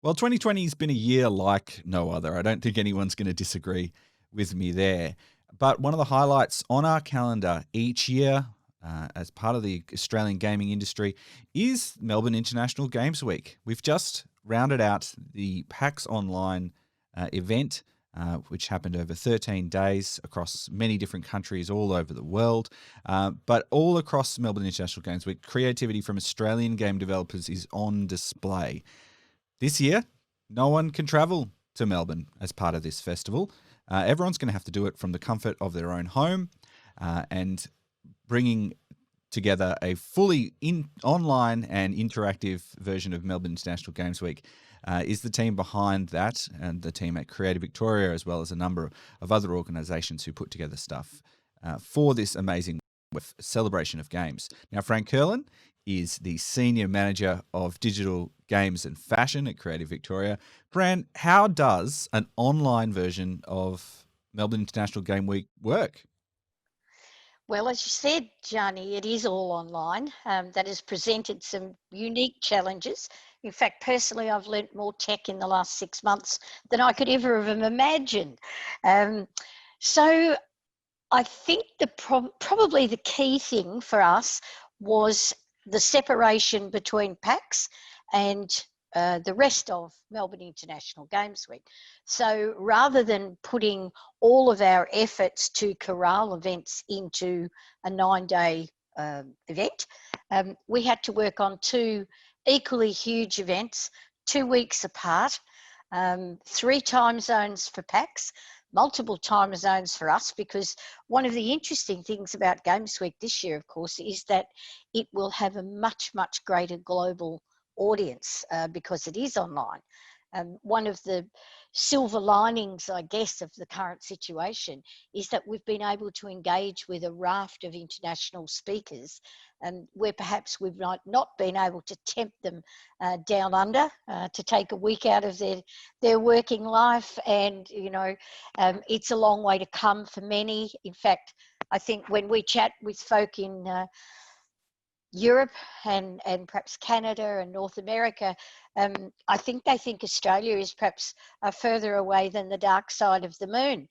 Well, 2020 has been a year like no other. I don't think anyone's going to disagree with me there. But one of the highlights on our calendar each year, as part of the Australian gaming industry, is Melbourne International Games Week. We've just rounded out the PAX Online event, which happened over 13 days across many different countries all over the world. But all across Melbourne International Games Week, creativity from Australian game developers is on display. This year, no one can travel to Melbourne as part of this festival. Everyone's going to have to do it from the comfort of their own home, and bringing together a fully online and interactive version of Melbourne International Games Week is the team behind that, and the team at Creative Victoria, as well as a number of other organisations who put together stuff for this amazing celebration of games. Now, Fran Kerlin is the Senior Manager of Digital Games and Fashion at Creative Victoria. Fran, how does an online version of Melbourne International Game Week work? Well, as you said, Johnny, it is all online. That has presented some unique challenges. In fact, personally, I've learnt more tech in the last 6 months than I could ever have imagined. Um, so I think probably the key thing for us was the separation between PAX and the rest of Melbourne International Games Week. So rather than putting all of our efforts to corral events into a 9-day event, we had to work on two equally huge events, 2 weeks apart, 3 time zones for PAX, multiple time zones for us, because one of the interesting things about Games Week this year, of course, is that it will have a much, much greater global audience because it is online. One of the silver linings, I guess, of the current situation is that we've been able to engage with a raft of international speakers, where perhaps we've not been able to tempt them down under to take a week out of their working life. And, it's a long way to come for many. In fact, I think when we chat with folk in Europe and perhaps Canada and North America, I think they think Australia is perhaps further away than the dark side of the moon.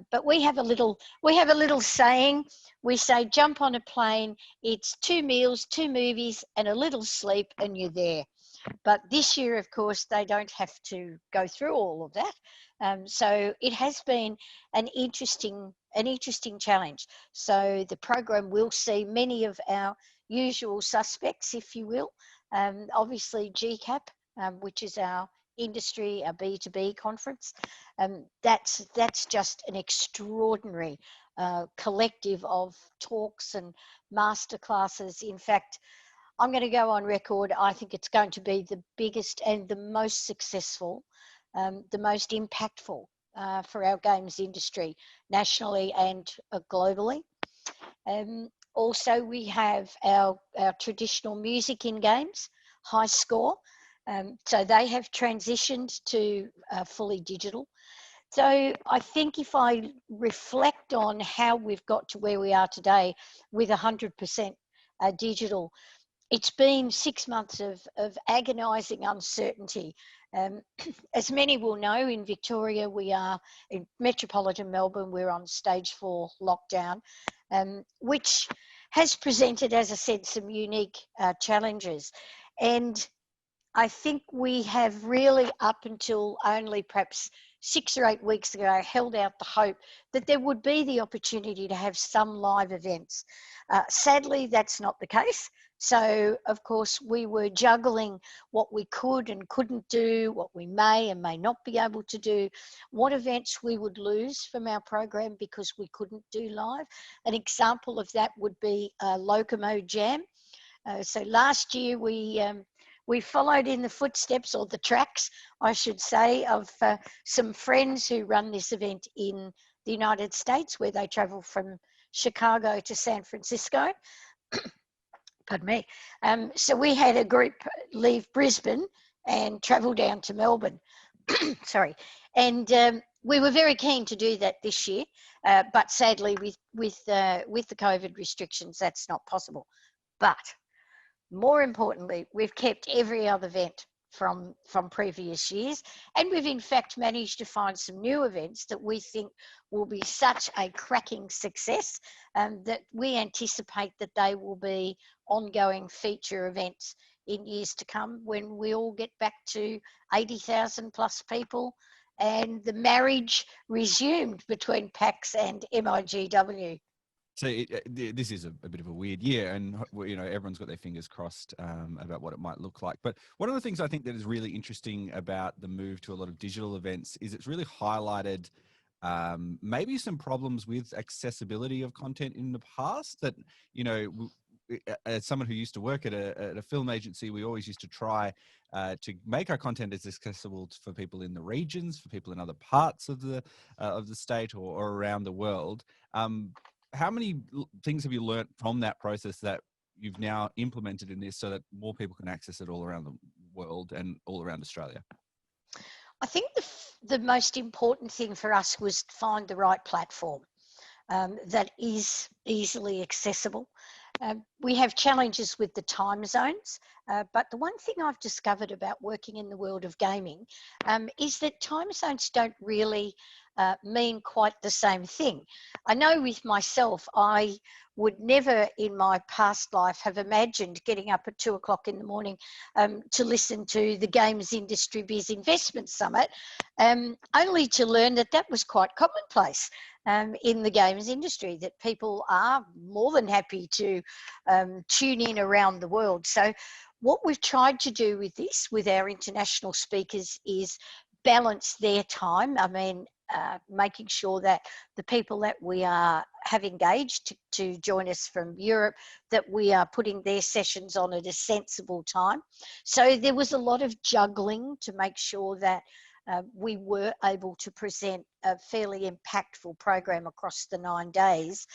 But we have a little saying. We say, jump on a plane, it's 2 meals, 2 movies, and a little sleep, and you're there. But this year, of course, they don't have to go through all of that. So it has been an interesting challenge. So the program will see many of our usual suspects, if you will. Obviously, GCAP, which is our industry, our B2B conference. That's just an extraordinary collective of talks and masterclasses. In fact, I'm going to go on record. I think it's going to be the biggest and the most successful, the most impactful for our games industry nationally and globally. Also, we have our traditional music in games, High Score. So they have transitioned to fully digital. So I think if I reflect on how we've got to where we are today with 100% digital, it's been 6 months of agonising uncertainty. As many will know, in Victoria, we are in metropolitan Melbourne, we're on stage 4 lockdown, which has presented, as I said, some unique challenges. And I think we have really, up until only perhaps 6 or 8 weeks ago, held out the hope that there would be the opportunity to have some live events. Sadly, that's not the case. So, of course, we were juggling what we could and couldn't do, what we may and may not be able to do, what events we would lose from our program because we couldn't do live. An example of that would be Locomo Jam. So last year we followed in the footsteps, or the tracks, I should say, of some friends who run this event in the United States, where they travel from Chicago to San Francisco. Pardon me. So we had a group leave Brisbane and travel down to Melbourne. Sorry. And we were very keen to do that this year, but sadly with the COVID restrictions, that's not possible. But more importantly, we've kept every other event from previous years. And we've in fact managed to find some new events that we think will be such a cracking success that we anticipate that they will be ongoing feature events in years to come when we all get back to 80,000 plus people and the marriage resumed between PAX and MIGW. So this is a bit of a weird year, and everyone's got their fingers crossed about what it might look like. But one of the things I think that is really interesting about the move to a lot of digital events is it's really highlighted maybe some problems with accessibility of content in the past. That as someone who used to work at a film agency, we always used to try to make our content as accessible for people in the regions, for people in other parts of the state or around the world. How many things have you learnt from that process that you've now implemented in this so that more people can access it all around the world and all around Australia? I think the most important thing for us was to find the right platform that is easily accessible. We have challenges with the time zones, but the one thing I've discovered about working in the world of gaming is that time zones don't really mean quite the same thing. I know with myself, I would never in my past life have imagined getting up at 2 o'clock in the morning to listen to the Games Industry Biz Investment Summit, only to learn that that was quite commonplace in the games industry, that people are more than happy to tune in around the world. So what we've tried to do with this, with our international speakers, is balance their time. I mean, making sure that the people that we have engaged to join us from Europe, that we are putting their sessions on at a sensible time. So there was a lot of juggling to make sure that we were able to present a fairly impactful program across the 9 days,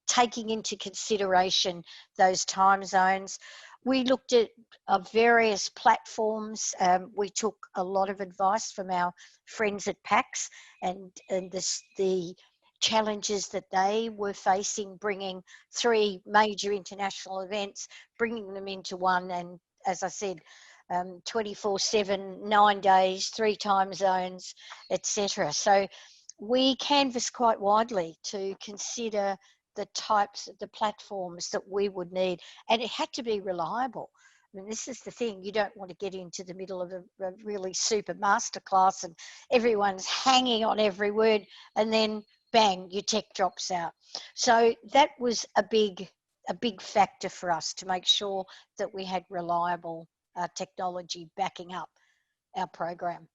taking into consideration those time zones. We looked at various platforms. We took a lot of advice from our friends at PAX and the challenges that they were facing, bringing 3 major international events, bringing them into one, and as I said, 24/7, 9 days, 3 time zones, etc. So we canvassed quite widely to consider the types of the platforms that we would need, and it had to be reliable. I mean, this is the thing, you don't want to get into the middle of a really super masterclass and everyone's hanging on every word, and then bang, your tech drops out. So that was a big factor for us to make sure that we had reliable technology backing up our program.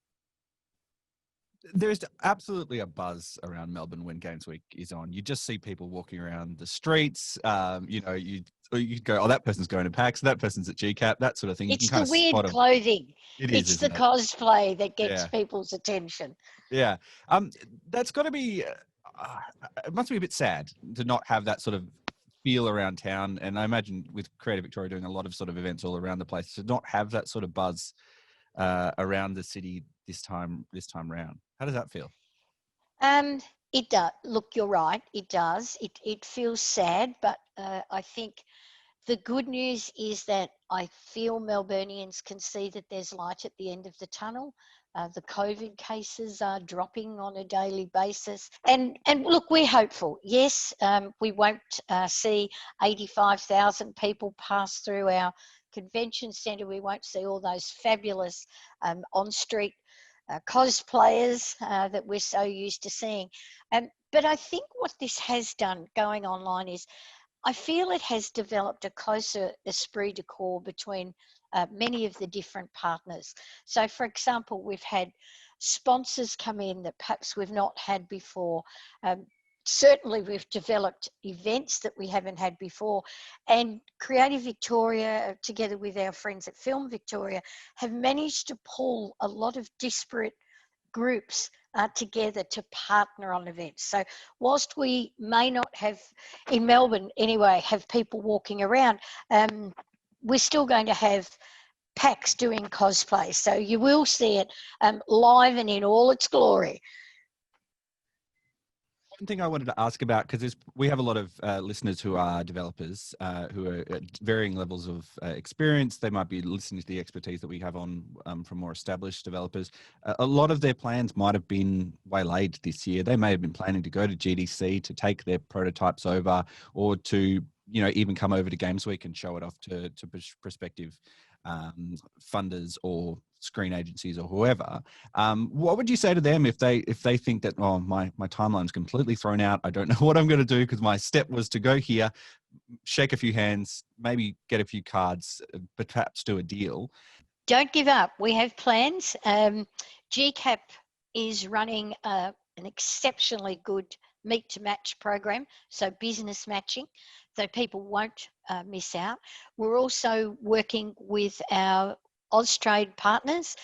There's absolutely a buzz around Melbourne when Games Week is on. You just see people walking around the streets. You go, oh, that person's going to PAX, that person's at GCAP, that sort of thing. You It's can kind the of weird spot them. clothing. It is, It's the isn't it? cosplay that gets Yeah. people's attention. Yeah. That's got to be, it must be a bit sad to not have that sort of feel around town. And I imagine with Creative Victoria doing a lot of sort of events all around the place, to not have that sort of buzz around the city this time round. How does that feel? It does. Look, you're right. It does. It feels sad, but I think the good news is that I feel Melburnians can see that there's light at the end of the tunnel. The COVID cases are dropping on a daily basis. And look, we're hopeful. Yes, we won't see 85,000 people pass through our convention centre. We won't see all those fabulous on-street cosplayers that we're so used to seeing. But I think what this has done going online is I feel it has developed a closer esprit de corps between many of the different partners. So, for example, we've had sponsors come in that perhaps we've not had before. Certainly, we've developed events that we haven't had before. And Creative Victoria, together with our friends at Film Victoria, have managed to pull a lot of disparate groups together to partner on events. So whilst we may not have, in Melbourne anyway, have people walking around, we're still going to have PAX doing cosplay. So you will see it live and in all its glory. One thing I wanted to ask about, because we have a lot of listeners who are developers who are at varying levels of experience. They might be listening to the expertise that we have on from more established developers. A lot of their plans might have been waylaid this year. They may have been planning to go to GDC to take their prototypes over, or to even come over to Games Week and show it off to prospective funders or screen agencies or whoever. What would you say to them if they think that, oh, my timeline's completely thrown out, I don't know what I'm going to do because my step was to go here, shake a few hands, maybe get a few cards, but perhaps do a deal? Don't give up. We have plans. GCAP is running an exceptionally good meet to match program, so business matching, so people won't miss out. We're also working with our Austrade partners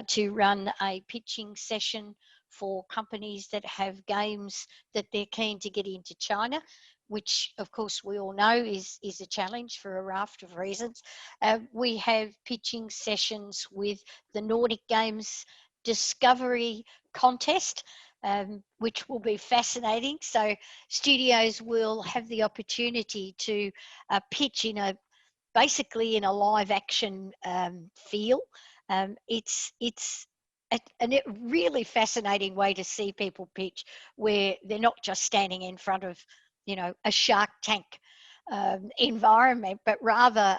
to run a pitching session for companies that have games that they're keen to get into China, which of course we all know is a challenge for a raft of reasons. We have pitching sessions with the Nordic Games Discovery Contest, which will be fascinating. So studios will have the opportunity to pitch basically in a live action feel. It's a really fascinating way to see people pitch, where they're not just standing in front of a Shark Tank environment, but rather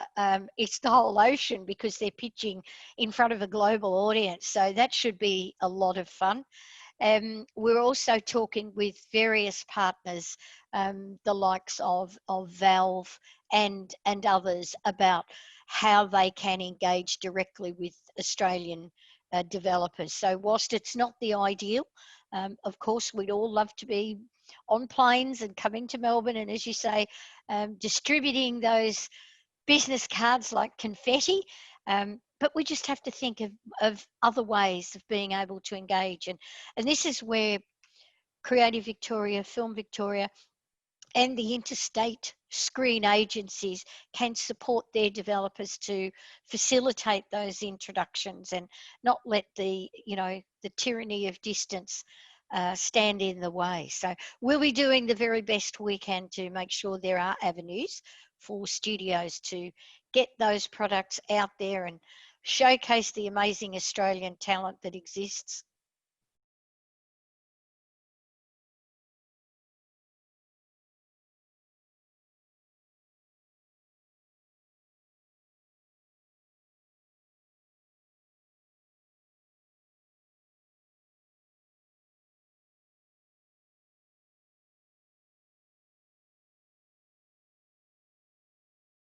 it's the whole ocean, because they're pitching in front of a global audience. So that should be a lot of fun. We're also talking with various partners, the likes of Valve and others, about how they can engage directly with Australian developers. So whilst it's not the ideal, of course, we'd all love to be on planes and coming to Melbourne, and as you say, distributing those business cards like confetti. But we just have to think of other ways of being able to engage. And this is where Creative Victoria, Film Victoria, and the interstate screen agencies can support their developers to facilitate those introductions and not let the tyranny of distance stand in the way. So we'll be doing the very best we can to make sure there are avenues for studios to get those products out there and showcase the amazing Australian talent that exists.